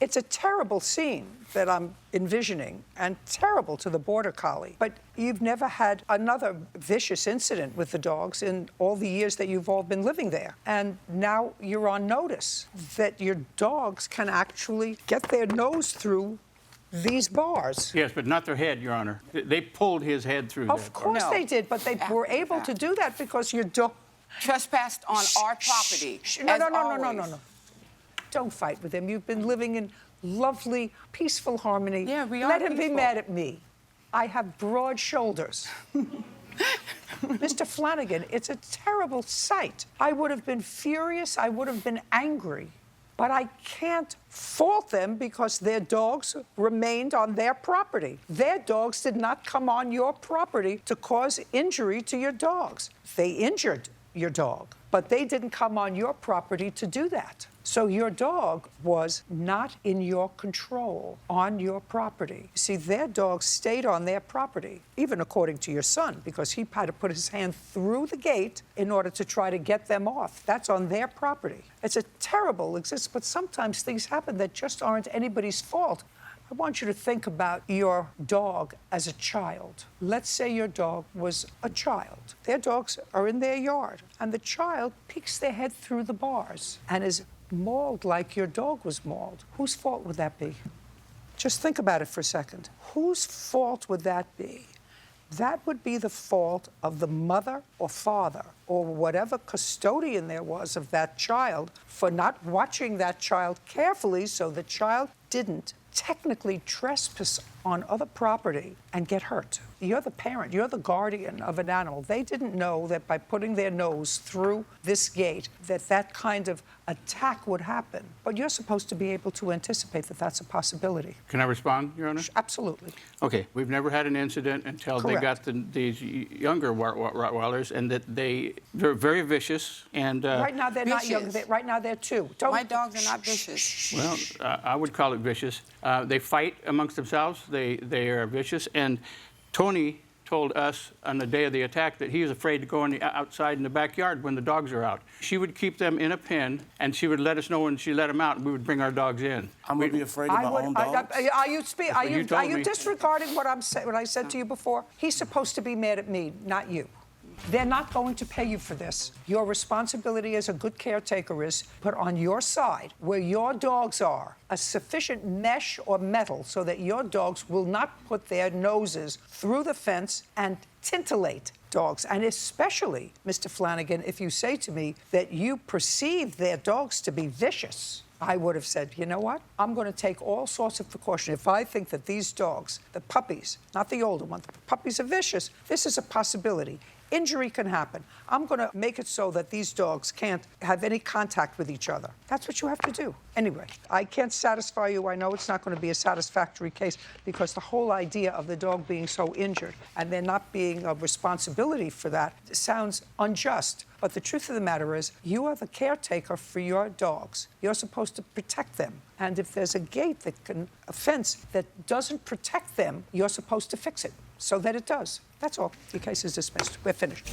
It's a terrible scene that I'm envisioning, and terrible to the border collie. But you've never had another vicious incident with the dogs in all the years that you've all been living there. And now you're on notice that your dogs can actually get their nose through these bars. Yes, but not their head, Your Honor. They pulled his head through. Of course No. they did, but they were able to do that because your dog... Trespassed on our property. No. Don't fight with him. You've been living in lovely, peaceful harmony. Yeah, we are Let him be peaceful. mad at me. I have broad shoulders. Mr. Flanagan, it's a terrible sight. I would have been furious. I would have been angry. But I can't fault them because their dogs remained on their property. Their dogs did not come on your property to cause injury to your dogs. They injured your dog, but they didn't come on your property to do that. So your dog was not in your control on your property. See, their dogs stayed on their property, even according to your son, because he had to put his hand through the gate in order to try to get them off. That's on their property. It's a terrible existence, but sometimes things happen that just aren't anybody's fault. I want you to think about your dog as a child. Let's say your dog was a child. Their dogs are in their yard, and the child peeks their head through the bars and is mauled like your dog was mauled. Whose fault would that be? Just think about it for a second. Whose fault would that be? That would be the fault of the mother or father or whatever custodian there was of that child for not watching that child carefully so the child didn't technically trespass on other property and get hurt. You're the parent, you're the guardian of an animal. They didn't know that by putting their nose through this gate that kind of attack would happen. But you're supposed to be able to anticipate that that's a possibility. Can I respond, Your Honor? Absolutely. Okay, we've never had an incident until they got these younger Rottweilers, and that they're very vicious. And right now they're not young. Right now they're 2. My dogs are not vicious. Well, I would call it vicious. They fight amongst themselves. They are vicious. And Tony told us on the day of the attack that he was afraid to go outside in the backyard when the dogs are out. She would keep them in a pen, and she would let us know when she let them out, and we would bring our dogs in. I'm going to be afraid of my own dogs? Are you disregarding what I said to you before? He's supposed to be mad at me, not you. They're not going to pay you for this. Your responsibility as a good caretaker is put on your side, where your dogs are, a sufficient mesh or metal so that your dogs will not put their noses through the fence and titillate dogs. And especially, Mr. Flanagan, if you say to me that you perceive their dogs to be vicious, I would have said, you know what? I'm going to take all sorts of precaution. If I think that these dogs, the puppies, not the older ones, the puppies are vicious, this is a possibility. Injury can happen. I'm going to make it so that these dogs can't have any contact with each other. That's what you have to do. Anyway, I can't satisfy you. I know it's not going to be a satisfactory case because the whole idea of the dog being so injured and there not being a responsibility for that sounds unjust. But the truth of the matter is, you are the caretaker for your dogs. You're supposed to protect them. And if there's a gate a fence that doesn't protect them, you're supposed to fix it so that it does. That's all. The case is dismissed. We're finished.